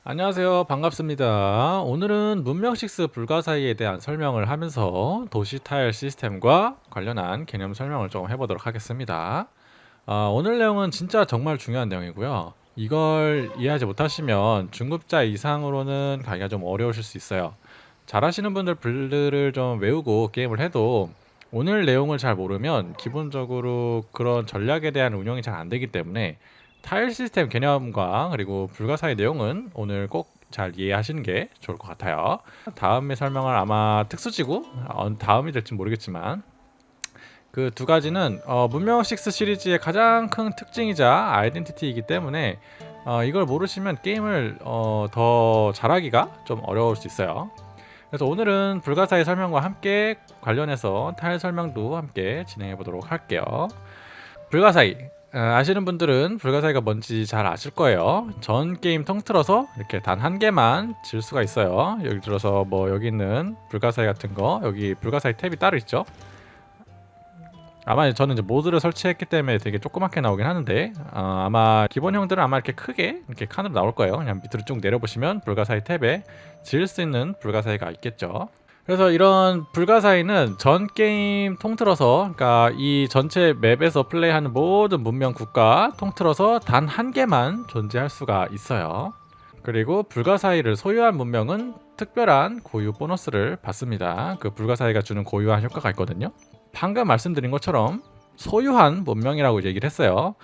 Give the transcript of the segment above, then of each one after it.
안녕하세요. 반갑습니다. 오늘은 문명6 불가사의에 대한 설명을 하면서 도시 타일 시스템과 관련한 개념 설명을 좀 해보도록 하겠습니다. 오늘 내용은 진짜 정말 중요한 내용이고요. 이걸 이해하지 못하시면 중급자 이상으로는 가기가 좀 어려우실 수 있어요. 잘하시는 분들을 좀 외우고 게임을 해도 오늘 내용을 잘 모르면 기본적으로 그런 전략에 대한 운영이 잘 안 되기 때문에 타일 시스템 개념과 그리고 불가사의 내용은 오늘 꼭 잘 이해하시는 게 좋을 것 같아요. 다음에 설명할 아마 특수지구 다음이 될지 모르겠지만 그 두 가지는 문명6 시리즈의 가장 큰 특징이자 아이덴티티이기 때문에 이걸 모르시면 게임을 더 잘하기가 좀 어려울 수 있어요. 그래서 오늘은 불가사의 설명과 함께 관련해서 타일 설명도 함께 진행해 보도록 할게요. 불가사의 아시는 분들은 불가사의가 뭔지 잘 아실 거예요. 전 게임 통틀어서 이렇게 단 한 개만 질 수가 있어요. 예를 들어서 뭐 여기 있는 불가사의 같은 거, 여기 불가사의 탭이 따로 있죠. 아마 저는 이제 모드를 설치했기 때문에 되게 조그맣게 나오긴 하는데 아마 기본형들은 아마 이렇게 크게 이렇게 칸으로 나올 거예요. 그냥 밑으로 쭉 내려보시면 불가사의 탭에 지을 수 있는 불가사의가 있겠죠. 그래서 이런 불가사의는 전 게임 통틀어서, 그러니까 이 전체 맵에서 플레이하는 모든 문명 국가 통틀어서 단 한 개만 존재할 수가 있어요. 그리고 불가사의를 소유한 문명은 특별한 고유 보너스를 받습니다. 그 불가사의가 주는 고유한 효과가 있거든요. 방금 말씀드린 것처럼 소유한 문명이라고 얘기를 했어요.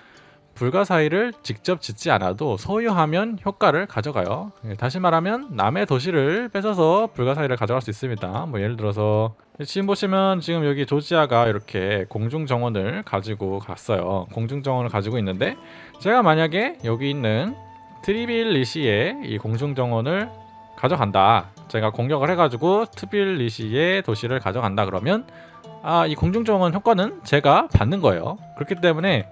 불가사의를 직접 짓지 않아도 소유하면 효과를 가져가요. 다시 말하면 남의 도시를 뺏어서 불가사의를 가져갈 수 있습니다. 뭐 예를 들어서 지금 보시면 지금 여기 조지아가 이렇게 공중정원을 가지고 갔어요. 공중정원을 가지고 있는데 제가 만약에 여기 있는 트빌리시의 이 공중정원을 가져간다, 제가 공격을 해가지고 트빌리시의 도시를 가져간다 그러면 이 공중정원 효과는 제가 받는 거예요. 그렇기 때문에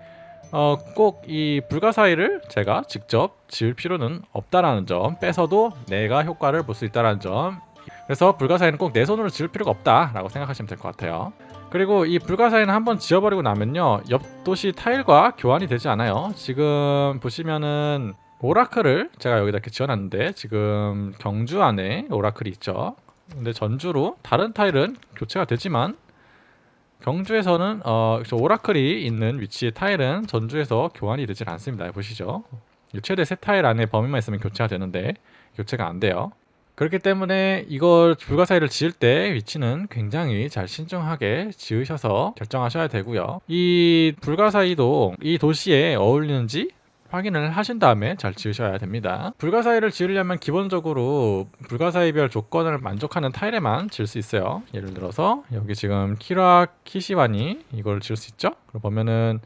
꼭 이 불가사의를 제가 직접 지을 필요는 없다라는 점, 뺏어도 내가 효과를 볼 수 있다라는 점. 그래서 불가사의는 꼭 내 손으로 지을 필요가 없다라고 생각하시면 될 것 같아요. 그리고 이 불가사의는 한번 지어버리고 나면요, 옆 도시 타일과 교환이 되지 않아요. 지금 보시면은 오라클을 제가 여기다 이렇게 지어놨는데 지금 경주 안에 오라클이 있죠. 근데 전주로 다른 타일은 교체가 되지만 경주에서는 오라클이 있는 위치의 타일은 전주에서 교환이 되질 않습니다. 보시죠. 최대 3타일 안에 범위만 있으면 교체가 되는데 교체가 안 돼요. 그렇기 때문에 이걸 불가사의를 지을 때 위치는 굉장히 잘 신중하게 지으셔서 결정하셔야 되고요. 이 불가사의도 이 도시에 어울리는지 확인을 하신 다음에 잘 지으셔야 됩니다. 불가사의를 지으려면 기본적으로 불가사의별 조건을 만족하는 타일에만 지을 수 있어요. 예를 들어서 여기 지금 키라 키시와니 이걸 지을 수 있죠. 그럼 보면은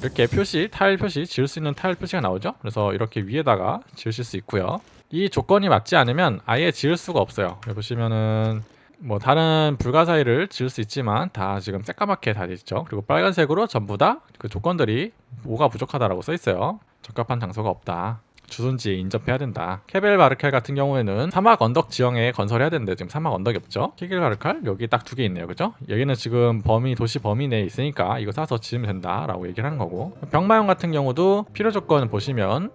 이렇게 타일 표시, 지을 수 있는 타일 표시가 나오죠. 그래서 이렇게 위에다가 지으실 수 있고요. 이 조건이 맞지 않으면 아예 지을 수가 없어요. 여기 보시면은 뭐 다른 불가사의를 지을 수 있지만 다 지금 새까맣게 다 되죠. 그리고 빨간색으로 전부 다 그 조건들이 뭐가 부족하다라고 써 있어요. 적합한 장소가 없다, 주둔지에 인접해야 된다. 케벨 바르칼 같은 경우에는 사막 언덕 지형에 건설해야 되는데 지금 사막 언덕이 없죠. 케벨 바르칼 여기 딱 2개 있네요, 그죠? 여기는 지금 도시 범위 내에 있으니까 이거 사서 지으면 된다라고 얘기를 하는 거고, 병마용 같은 경우도 필요 조건을 보시면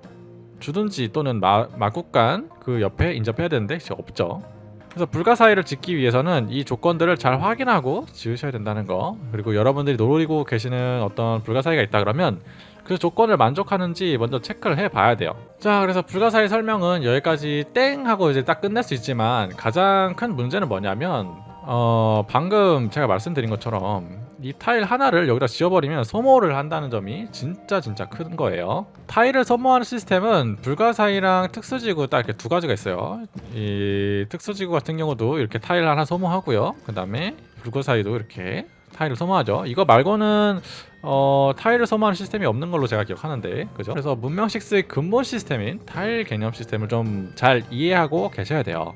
주둔지 또는 마국간 그 옆에 인접해야 되는데 지금 없죠. 그래서 불가사의를 짓기 위해서는 이 조건들을 잘 확인하고 지으셔야 된다는 거, 그리고 여러분들이 노리고 계시는 어떤 불가사의가 있다 그러면 그 조건을 만족하는지 먼저 체크를 해봐야 돼요. 자, 그래서 불가사의 설명은 여기까지 땡 하고 이제 딱 끝낼 수 있지만 가장 큰 문제는 뭐냐면 방금 제가 말씀드린 것처럼 이 타일 하나를 여기다 지워버리면 소모를 한다는 점이 진짜 큰 거예요. 타일을 소모하는 시스템은 불가사의랑 특수지구 딱 이렇게 2가지가 있어요. 이 특수지구 같은 경우도 이렇게 타일 하나 소모하고요, 그 다음에 불가사의도 이렇게 타일을 소모하죠. 이거 말고는 타일을 소모하는 시스템이 없는 걸로 제가 기억하는데, 그죠? 그래서 문명6의 근본 시스템인 타일 개념 시스템을 좀 잘 이해하고 계셔야 돼요.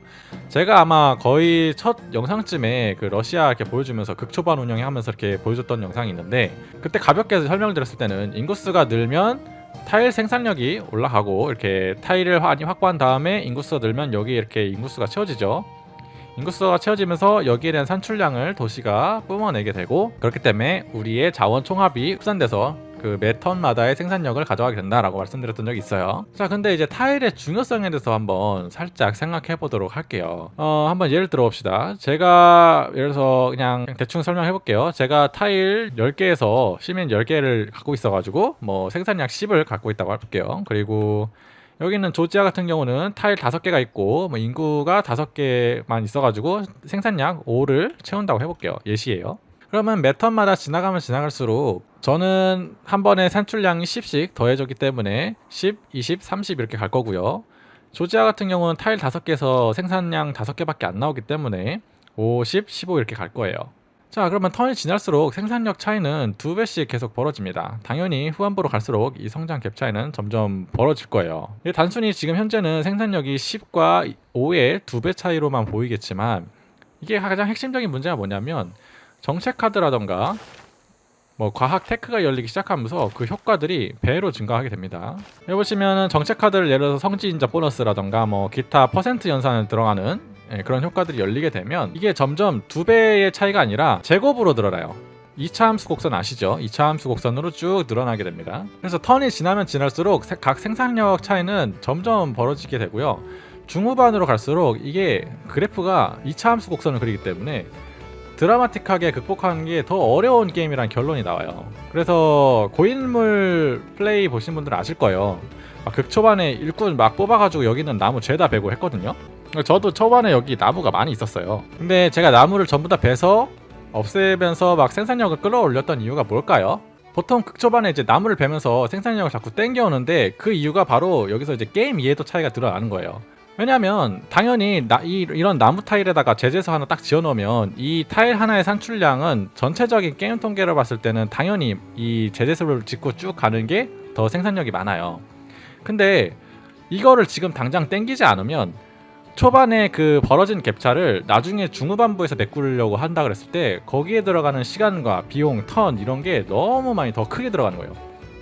제가 아마 거의 첫 영상쯤에 그 러시아 이렇게 보여주면서 극초반 운영하면서 이렇게 보여줬던 영상이 있는데, 그때 가볍게 설명을 드렸을 때는 인구수가 늘면 타일 생산력이 올라가고, 이렇게 타일을 많이 확보한 다음에 인구수가 늘면 여기 이렇게 인구수가 채워지죠. 인구수가 채워지면서 여기에 대한 산출량을 도시가 뿜어내게 되고, 그렇기 때문에 우리의 자원 총합이 흡산돼서 그 매 턴마다의 생산력을 가져가게 된다라고 말씀드렸던 적이 있어요. 자, 근데 이제 타일의 중요성에 대해서 한번 살짝 생각해 보도록 할게요. 한번 예를 들어 봅시다. 제가 예를 들어서 그냥 대충 설명해 볼게요. 제가 타일 10개에서 시민 10개를 갖고 있어가지고 뭐 생산량 10을 갖고 있다고 할게요. 그리고 여기는 조지아 같은 경우는 타일 5개가 있고 뭐 인구가 5개만 있어가지고 생산량 5를 채운다고 해볼게요. 예시예요. 그러면 매 턴마다 지나가면 지나갈수록 저는 한 번에 산출량이 10씩 더해졌기 때문에 10, 20, 30 이렇게 갈 거고요. 조지아 같은 경우는 타일 5개에서 생산량 5개밖에 안 나오기 때문에 5, 10, 15 이렇게 갈 거예요. 자, 그러면 턴이 지날수록 생산력 차이는 2배씩 계속 벌어집니다. 당연히 후반부로 갈수록 이 성장 갭 차이는 점점 벌어질 거예요. 단순히 지금 현재는 생산력이 10과 5의 2배 차이로만 보이겠지만 이게 가장 핵심적인 문제가 뭐냐면 정책 카드라던가 뭐 과학 테크가 열리기 시작하면서 그 효과들이 배로 증가하게 됩니다. 여기 보시면은 정책 카드를 예를 들어서 성지 인정 보너스라던가 뭐 기타 퍼센트 연산을 들어가는 그런 효과들이 열리게 되면 이게 점점 2배의 차이가 아니라 제곱으로 늘어나요. 2차 함수 곡선 아시죠? 2차 함수 곡선으로 쭉 늘어나게 됩니다. 그래서 턴이 지나면 지날수록 각 생산력 차이는 점점 벌어지게 되고요. 중후반으로 갈수록 이게 그래프가 2차 함수 곡선을 그리기 때문에 드라마틱하게 극복하는 게 더 어려운 게임이란 결론이 나와요. 그래서 고인물 플레이 보신 분들은 아실 거예요. 극초반에 일꾼 막 뽑아가지고 여기는 나무 죄다 베고 했거든요. 저도 초반에 여기 나무가 많이 있었어요. 근데 제가 나무를 전부 다 베서 없애면서 막 생산력을 끌어올렸던 이유가 뭘까요? 보통 극초반에 이제 나무를 베면서 생산력을 자꾸 땡겨오는데 그 이유가 바로 여기서 이제 게임 이해도 차이가 드러나는 거예요. 왜냐면 당연히 이런 나무 타일에다가 제재소 하나 딱 지어놓으면 이 타일 하나의 산출량은 전체적인 게임 통계를 봤을 때는 당연히 이 제재소를 짓고 쭉 가는 게 더 생산력이 많아요. 근데 이거를 지금 당장 땡기지 않으면 초반에 그 벌어진 갭차를 나중에 중후반부에서 메꾸려고 한다 그랬을 때 거기에 들어가는 시간과 비용, 턴 이런 게 너무 많이 더 크게 들어가는 거예요.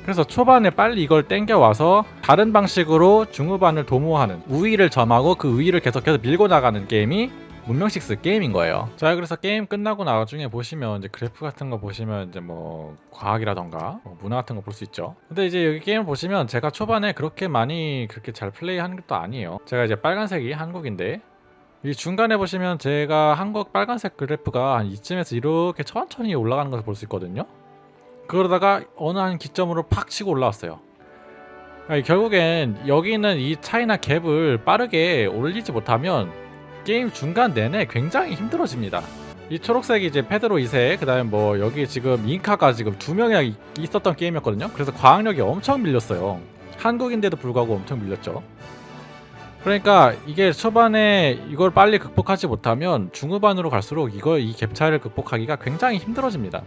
그래서 초반에 빨리 이걸 땡겨와서 다른 방식으로 중후반을 도모하는 우위를 점하고 그 우위를 계속해서 밀고 나가는 게임이 문명식스 게임인 거예요. 자, 그래서 게임 끝나고 나중에 보시면 이제 그래프 같은 거 보시면 이제 뭐 과학이라던가 뭐 문화 같은 거 볼 수 있죠. 근데 이제 여기 게임을 보시면 제가 초반에 그렇게 잘 플레이하는 것도 아니에요. 제가 이제 빨간색이 한국인데 이 중간에 보시면 제가 한국 빨간색 그래프가 한 이쯤에서 이렇게 천천히 올라가는 것을 볼 수 있거든요. 그러다가 어느 한 기점으로 팍 치고 올라왔어요. 결국엔 여기는 이 차이나 갭을 빠르게 올리지 못하면 게임 중간 내내 굉장히 힘들어집니다. 이 초록색이 이제 페드로 2세, 그 다음에 뭐 여기 지금 잉카가 지금 2명이 있었던 게임이었거든요. 그래서 과학력이 엄청 밀렸어요. 한국인데도 불구하고 엄청 밀렸죠. 그러니까 이게 초반에 이걸 빨리 극복하지 못하면 중후반으로 갈수록 이 갭 차이를 극복하기가 굉장히 힘들어집니다.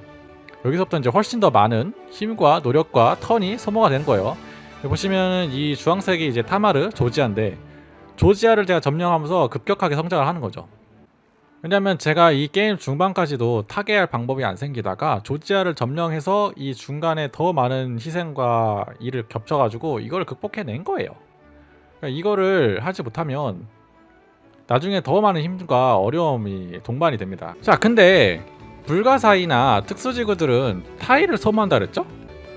여기서부터 이제 훨씬 더 많은 힘과 노력과 턴이 소모가 되는 거예요. 보시면 이 주황색이 이제 타마르, 조지아인데 조지아를 제가 점령하면서 급격하게 성장을 하는 거죠. 왜냐면 제가 이 게임 중반까지도 타개할 방법이 안 생기다가 조지아를 점령해서 이 중간에 더 많은 희생과 일을 겹쳐가지고 이걸 극복해낸 거예요. 그러니까 이거를 하지 못하면 나중에 더 많은 힘과 어려움이 동반이 됩니다. 자, 근데 불가사의나 특수지구들은 타일을 소모한다 그랬죠?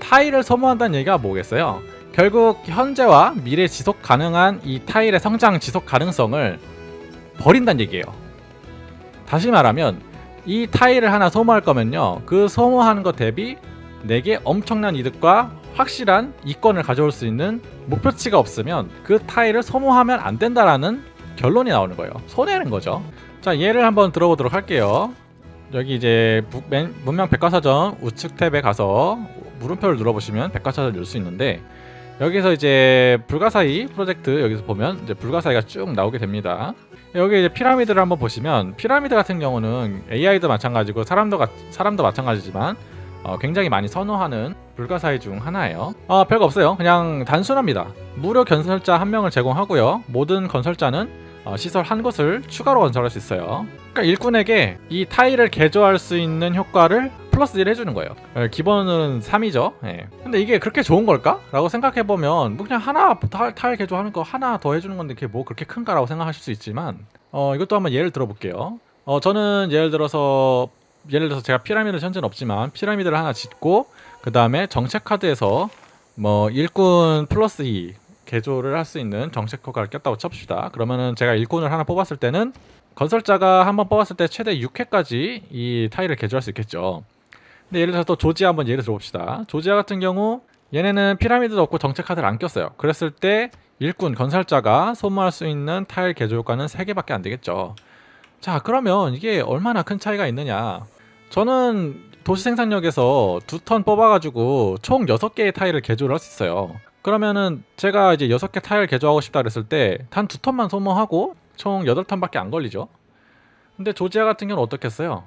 타일을 소모한다는 얘기가 뭐겠어요? 결국 현재와 미래 지속 가능한 이 타일의 성장 지속 가능성을 버린다는 얘기예요. 다시 말하면 이 타일을 하나 소모할 거면요, 그 소모하는 것 대비 내게 엄청난 이득과 확실한 이권을 가져올 수 있는 목표치가 없으면 그 타일을 소모하면 안 된다라는 결론이 나오는 거예요. 손해는 거죠. 자, 예를 한번 들어보도록 할게요. 여기 이제 문명 백과사전 우측 탭에 가서 물음표를 눌러보시면 백과사전을 열 수 있는데, 여기서 이제 불가사의 프로젝트 여기서 보면 이제 불가사의가 쭉 나오게 됩니다. 여기 이제 피라미드를 한번 보시면, 피라미드 같은 경우는 AI도 마찬가지고 사람도 마찬가지지만 굉장히 많이 선호하는 불가사의 중 하나예요. 별거 없어요. 그냥 단순합니다. 무료 건설자 한 명을 제공하고요. 모든 건설자는 시설 한 곳을 추가로 건설할 수 있어요. 그러니까 일꾼에게 이 타일을 개조할 수 있는 효과를 플러스 1 해주는 거예요. 기본은 3이죠. 예. 근데 이게 그렇게 좋은 걸까? 라고 생각해보면 뭐 그냥 하나 타일 개조하는 거 하나 더 해주는 건데 그게 뭐 그렇게 큰가? 라고 생각하실 수 있지만 이것도 한번 예를 들어볼게요. 저는 예를 들어서 제가 피라미드 현재는 없지만 피라미드를 하나 짓고 그 다음에 정책 카드에서 뭐 일꾼 플러스 2 개조를 할 수 있는 정책 효과를 꼈다고 칩시다. 그러면은 제가 일꾼을 하나 뽑았을 때는 건설자가 한번 뽑았을 때 최대 6회까지 이 타일을 개조할 수 있겠죠. 근데 예를 들어서 또 조지아 한번 예를 들어봅시다. 조지아 같은 경우 얘네는 피라미드도 없고 정책 카드를 안 꼈어요. 그랬을 때 일꾼 건설자가 소모할 수 있는 타일 개조 효과는 3개밖에 안 되겠죠. 자, 그러면 이게 얼마나 큰 차이가 있느냐. 저는 도시 생산력에서 2턴 뽑아가지고 총 6개의 타일을 개조를 할 수 있어요. 그러면은 제가 이제 6개 타일 개조하고 싶다 그랬을 때 단 2턴만 소모하고 총 8턴밖에 안 걸리죠. 근데 조지아 같은 경우는 어떻겠어요?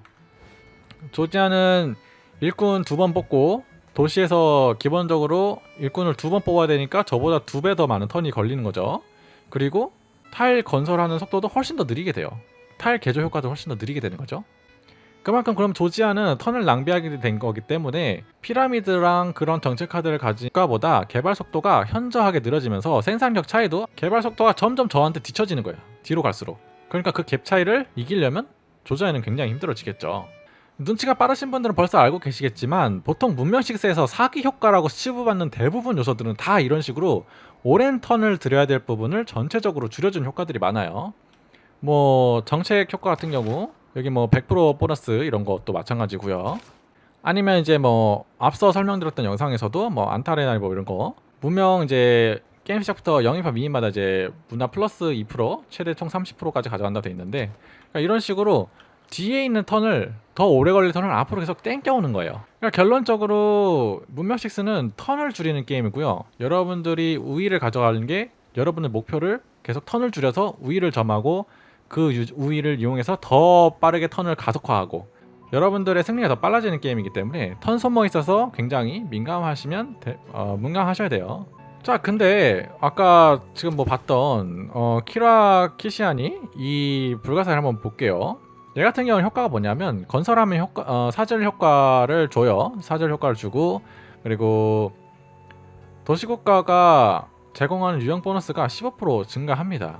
조지아는 일꾼 2번 뽑고 도시에서 기본적으로 일꾼을 2번 뽑아야 되니까 저보다 2배 더 많은 턴이 걸리는 거죠. 그리고 타일 건설하는 속도도 훨씬 더 느리게 돼요. 타일 개조 효과도 훨씬 더 느리게 되는 거죠. 그만큼 그럼 조지아는 턴을 낭비하게 된 거기 때문에 피라미드랑 그런 정책 카드를 가진 것보다 개발 속도가 현저하게 느려지면서 생산력 차이도 개발 속도가 점점 저한테 뒤처지는 거예요. 뒤로 갈수록. 그러니까 그 갭 차이를 이기려면 조지아는 굉장히 힘들어지겠죠. 눈치가 빠르신 분들은 벌써 알고 계시겠지만 보통 문명식스에서 사기 효과라고 치부받는 대부분 요소들은 다 이런 식으로 오랜 턴을 들여야 될 부분을 전체적으로 줄여준 효과들이 많아요. 뭐 정책 효과 같은 경우 여기 뭐 100% 보너스 이런 것도 마찬가지고요. 아니면 이제 뭐 앞서 설명드렸던 영상에서도 뭐 안타레나 뭐 이런 거 문명 이제 게임 시작부터 영입파 미인마다 이제 문화 플러스 2% 최대 총 30%까지 가져간다 돼 있는데 그러니까 이런 식으로 뒤에 있는 턴을 더 오래 걸릴 턴을 앞으로 계속 땡겨오는 거예요. 그러니까 결론적으로 문명6는 턴을 줄이는 게임이고요. 여러분들이 우위를 가져가는 게 여러분의 목표를 계속 턴을 줄여서 우위를 점하고 그 우위를 이용해서 더 빠르게 턴을 가속화하고 여러분들의 승리가 더 빨라지는 게임이기 때문에 턴 소모에 있어서 굉장히 민감하셔야 돼요. 자, 근데 아까 지금 뭐 봤던 키라 키시안이 이 불가사를 한번 볼게요. 얘 같은 경우는 효과가 뭐냐면 건설하면 사절 효과를 줘요. 사절 효과를 주고 그리고 도시국가가 제공하는 유형 보너스가 15% 증가합니다.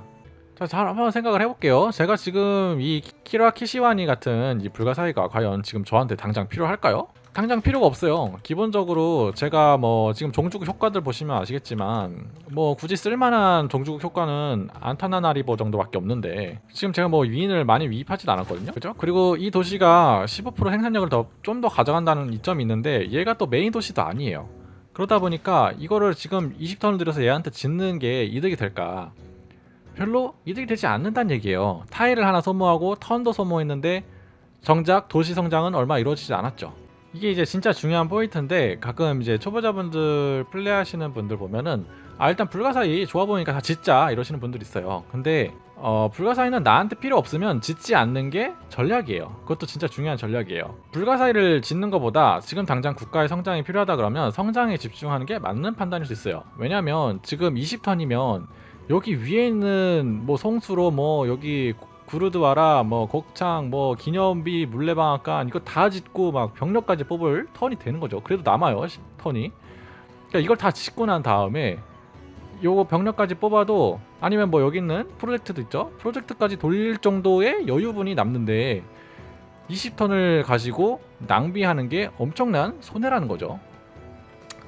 자, 잘 한번 생각을 해볼게요. 제가 지금 이 키라 키시와니 같은 이 불가사의가 과연 지금 저한테 당장 필요할까요? 당장 필요가 없어요. 기본적으로 제가 뭐 지금 종주국 효과들 보시면 아시겠지만 뭐 굳이 쓸만한 종주국 효과는 안타나나리보 정도밖에 없는데 지금 제가 뭐 위인을 많이 위입하지도 않았거든요. 그죠? 그리고 이 도시가 15% 생산력을 좀 더 가져간다는 이점이 있는데 얘가 또 메인 도시도 아니에요. 그러다 보니까 이거를 지금 20턴을 들여서 얘한테 짓는 게 이득이 될까? 별로 이득이 되지 않는다는 얘기예요. 타일을 하나 소모하고 턴도 소모했는데 정작 도시 성장은 얼마 이루어지지 않았죠. 이게 이제 진짜 중요한 포인트인데 가끔 이제 초보자분들 플레이하시는 분들 보면은 일단 불가사의 좋아 보이니까 다 짓자 이러시는 분들 있어요. 근데 불가사의는 나한테 필요 없으면 짓지 않는 게 전략이에요. 그것도 진짜 중요한 전략이에요. 불가사의를 짓는 것보다 지금 당장 국가의 성장이 필요하다 그러면 성장에 집중하는 게 맞는 판단일 수 있어요. 왜냐면 지금 20턴이면 여기 위에 있는 뭐 송수로 뭐 여기 구르드와라 뭐 곡창 뭐 기념비 물레방앗간 이거 다 짓고 막 병력까지 뽑을 턴이 되는 거죠. 그래도 남아요 턴이. 그러니까 이걸 다 짓고 난 다음에 요거 병력까지 뽑아도 아니면 뭐 여기 있는 프로젝트도 있죠. 프로젝트까지 돌릴 정도의 여유분이 남는데 20턴을 가지고 낭비하는 게 엄청난 손해라는 거죠.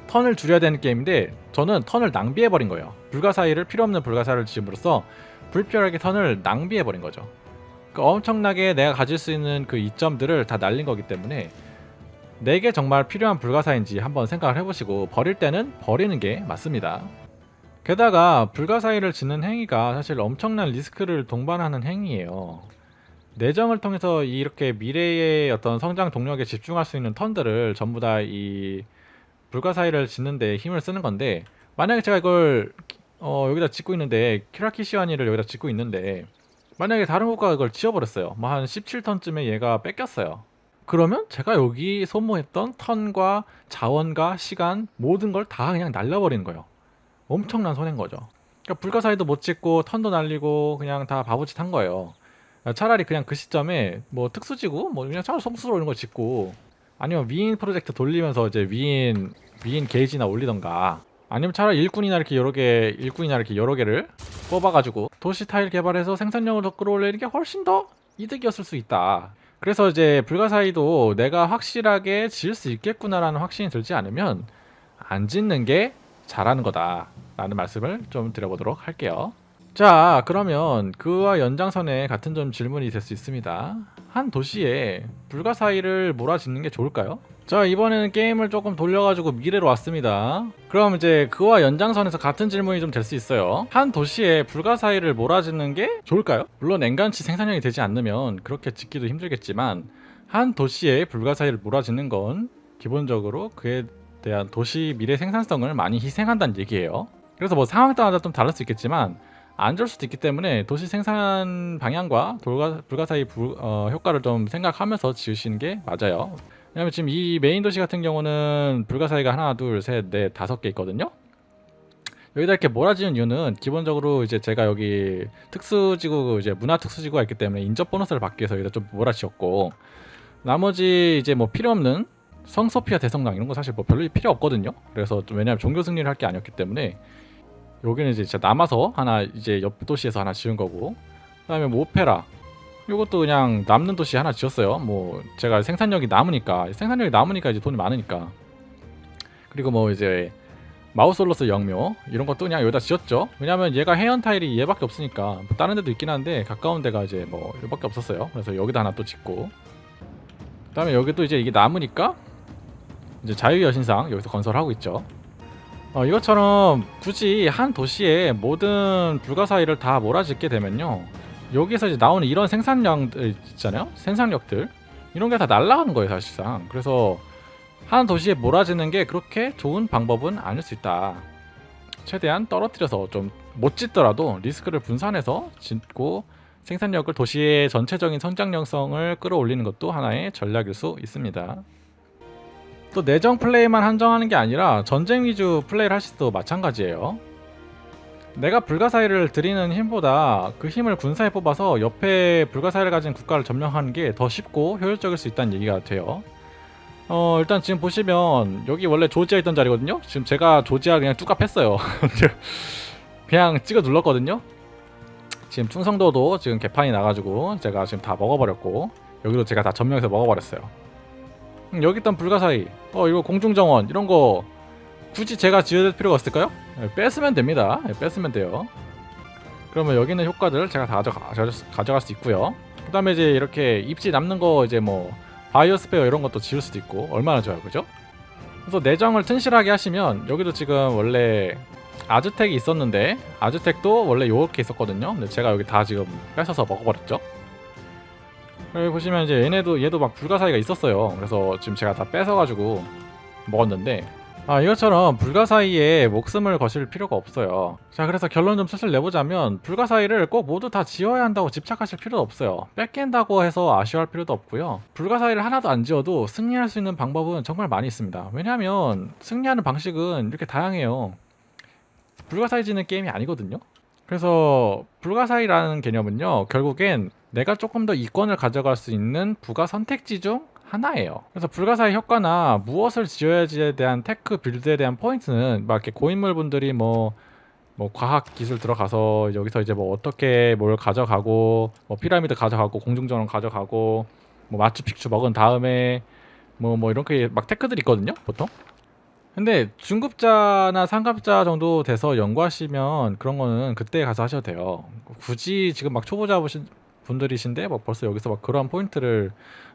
턴을 줄여야 되는 게임인데 저는 턴을 낭비해버린 거예요. 불가사의를 필요없는 불가사의를 지음으로써 불필요하게 턴을 낭비해버린 거죠. 그러니까 엄청나게 내가 가질 수 있는 그 이점들을 다 날린 거기 때문에 내게 정말 필요한 불가사의인지 한번 생각을 해보시고 버릴 때는 버리는 게 맞습니다. 게다가 불가사의를 짓는 행위가 사실 엄청난 리스크를 동반하는 행위예요. 내정을 통해서 이렇게 미래의 어떤 성장 동력에 집중할 수 있는 턴들을 전부 다 이 불가사의를 짓는 데 힘을 쓰는 건데 만약에 제가 이걸 여기다 짓고 있는데 키라키시와니를 여기다 짓고 있는데 만약에 다른 국가가 이걸 지어버렸어요. 뭐 한 17턴쯤에 얘가 뺏겼어요. 그러면 제가 여기 소모했던 턴과 자원과 시간 모든 걸 다 그냥 날려버리는 거예요. 엄청난 손해인 거죠. 그러니까 불가사의도 못 짓고 턴도 날리고 그냥 다 바보짓 한 거예요. 차라리 그냥 그 시점에 뭐 특수지구 뭐 그냥 차라리 성수로 이런 거 짓고 아니면 위인 프로젝트 돌리면서 이제 위인 게이지나 올리던가 아니면 차라리 일꾼이나 이렇게 여러 개를 뽑아가지고 도시 타일 개발해서 생산력을 더 끌어올리는 게 훨씬 더 이득이었을 수 있다. 그래서 이제 불가사의도 내가 확실하게 지을 수 있겠구나라는 확신이 들지 않으면 안 짓는 게 잘하는 거다라는 말씀을 좀 드려보도록 할게요. 자, 그러면 그와 연장선에 같은 좀 질문이 될 수 있습니다. 한 도시에 불가사의를 몰아짓는 게 좋을까요? 자, 이번에는 게임을 조금 돌려가지고 미래로 왔습니다. 그럼 이제 그와 연장선에서 같은 질문이 좀 될 수 있어요. 한 도시에 불가사의를 몰아짓는 게 좋을까요? 물론 엔간치 생산량이 되지 않으면 그렇게 짓기도 힘들겠지만 한 도시에 불가사의를 몰아짓는 건 기본적으로 그에 대한 도시 미래 생산성을 많이 희생한다는 얘기예요. 그래서 뭐 상황 따라 좀 다를 수 있겠지만 안 좋을 수도 있기 때문에 도시 생산 방향과 불가사의 효과를 좀 생각하면서 지으시는 게 맞아요. 왜냐면 지금 이 메인 도시 같은 경우는 불가사의가 하나, 둘, 셋, 넷, 5개 있거든요. 여기다 이렇게 몰아지는 이유는 기본적으로 이제 제가 여기 특수지구, 이제 문화 특수지구가 있기 때문에 인접 보너스를 받기 위해서 여기다 좀 몰아치웠고, 나머지 이제 뭐 필요 없는 성소피아 대성당 이런 거 사실 뭐 별로 필요 없거든요. 그래서 좀 왜냐면 종교 승리를 할 게 아니었기 때문에 여기는 이제 진짜 남아서 하나 이제 옆 도시에서 하나 지은 거고, 그다음에 뭐 오페라 이것도 그냥 남는 도시 하나 지었어요. 뭐 제가 생산력이 남으니까 이제 돈이 많으니까. 그리고 뭐 이제 마우솔로스 영묘 이런 것도 그냥 여기다 지었죠. 왜냐면 얘가 해연 타일이 얘밖에 없으니까. 뭐 다른 데도 있긴 한데 가까운 데가 이제 뭐 얘밖에 없었어요. 그래서 여기다 하나 또 짓고, 그다음에 여기도 이제 이게 남으니까 이제 자유의 여신상 여기서 건설하고 있죠. 이것처럼 굳이 한 도시에 모든 불가사의를 다 몰아짓게 되면요, 여기서 이제 나오는 이런 생산량들 있잖아요. 생산력들 이런 게 다 날아가는 거예요, 사실상. 그래서 한 도시에 몰아지는 게 그렇게 좋은 방법은 아닐 수 있다. 최대한 떨어뜨려서 좀 못 짓더라도 리스크를 분산해서 짓고 생산력을, 도시의 전체적인 성장성을 끌어올리는 것도 하나의 전략일 수 있습니다. 또 내정 플레이만 한정하는 게 아니라 전쟁 위주 플레이를 하실 때도 마찬가지예요. 내가 불가사의를 들이는 힘보다 그 힘을 군사에 뽑아서 옆에 불가사의를 가진 국가를 점령하는 게 더 쉽고 효율적일 수 있다는 얘기가 돼요. 일단 지금 보시면 여기 원래 조지아 있던 자리거든요. 지금 제가 조지아 그냥 뚝갑했어요. 그냥 찍어 눌렀거든요. 지금 충성도도 지금 개판이 나가지고 제가 지금 다 먹어버렸고, 여기도 제가 다 점령해서 먹어버렸어요. 여기 있던 불가사의, 이거 공중정원 이런 거 굳이 제가 지어야 될 필요가 없을까요? 뺐으면 됩니다. 뺐으면 돼요. 그러면 여기 있는 효과들을 제가 다 가져갈 수 있고요. 그 다음에 이제 이렇게 입지 남는 거 이제 뭐 바이오스페어 이런 것도 지을 수도 있고 얼마나 좋아요, 그죠? 그래서 내정을 튼실하게 하시면, 여기도 지금 원래 아즈텍이 있었는데 아즈텍도 원래 요렇게 있었거든요. 근데 제가 여기 다 지금 뺏어서 먹어버렸죠. 여기 보시면 이제 얘도 막 불가사의가 있었어요. 그래서 지금 제가 다 뺏어가지고 먹었는데, 이것처럼 불가사의에 목숨을 거실 필요가 없어요. 자, 그래서 결론 좀 슬슬 내보자면 불가사의를 꼭 모두 다 지어야 한다고 집착하실 필요도 없어요. 뺏긴다고 해서 아쉬워할 필요도 없고요. 불가사의를 하나도 안 지어도 승리할 수 있는 방법은 정말 많이 있습니다. 왜냐하면 승리하는 방식은 이렇게 다양해요. 불가사의 지는 게임이 아니거든요. 그래서 불가사의라는 개념은요, 결국엔 내가 조금 더 이권을 가져갈 수 있는 부가 선택지 중 하나예요. 그래서 불가사의 효과나 무엇을 지어야지에 대한 테크 빌드에 대한 포인트는 막 이렇게 고인물 분들이 뭐 과학 기술 들어가서 여기서 이제 뭐 어떻게 뭘 가져가고, 뭐 피라미드 가져가고, 공중전원 가져가고, 뭐 마추픽추 먹은 다음에 뭐 이렇게 막 테크들이 있거든요, 보통. 근데 중급자나 상급자 정도 돼서 연구하시면 그런 거는 그때 가서 하셔도 돼요. 굳이 지금 막 초보자 분들이신데 뭐 벌써 여기서 막 그런 포인트를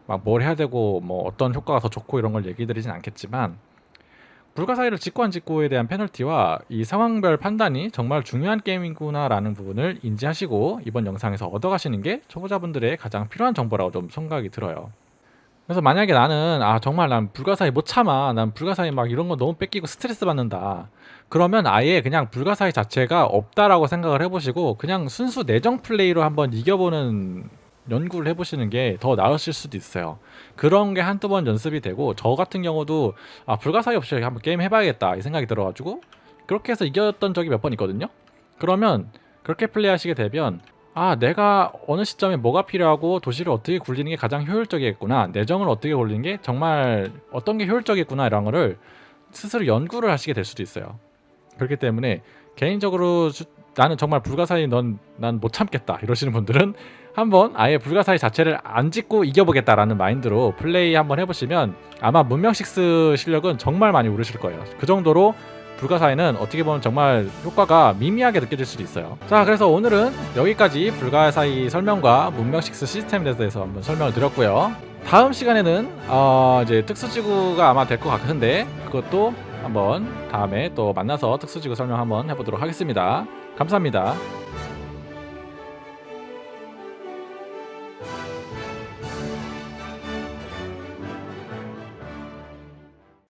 막 뭘 해야 되고 뭐 어떤 효과가 더 좋고 이런 걸 얘기 드리진 않겠지만, 불가사의를 짓고 안 짓고에 대한 페널티와 이 상황별 판단이 정말 중요한 게임이구나 라는 부분을 인지하시고 이번 영상에서 얻어가시는 게 초보자분들의 가장 필요한 정보라고 좀 생각이 들어요. 그래서 만약에 나는 정말 난 불가사의 못 참아, 난 불가사의 막 이런 거 너무 뺏기고 스트레스 받는다, 그러면 아예 그냥 불가사의 자체가 없다라고 생각을 해보시고 그냥 순수 내정 플레이로 한번 이겨보는 연구를 해보시는 게 더 나으실 수도 있어요. 그런 게 한두 번 연습이 되고, 저 같은 경우도 불가사의 없이 한번 게임 해봐야겠다 이 생각이 들어가지고 그렇게 해서 이겼던 적이 몇 번 있거든요. 그러면 그렇게 플레이하시게 되면 내가 어느 시점에 뭐가 필요하고 도시를 어떻게 굴리는 게 가장 효율적이겠구나, 내정을 어떻게 굴리는 게 정말 어떤 게 효율적이겠구나, 이런 거를 스스로 연구를 하시게 될 수도 있어요. 그렇기 때문에 개인적으로 나는 정말 불가사의 난 못 참겠다 이러시는 분들은 한번 아예 불가사의 자체를 안 짓고 이겨보겠다라는 마인드로 플레이 한번 해보시면 아마 문명 6 실력은 정말 많이 오르실 거예요. 그 정도로 불가사의는 어떻게 보면 정말 효과가 미미하게 느껴질 수도 있어요. 자, 그래서 오늘은 여기까지 불가사의 설명과 문명 6 시스템에 대해서 한번 설명을 드렸고요. 다음 시간에는 이제 특수지구가 아마 될 것 같은데 그것도 한번 다음에 또 만나서 특수지구 설명 한번 해보도록 하겠습니다. 감사합니다.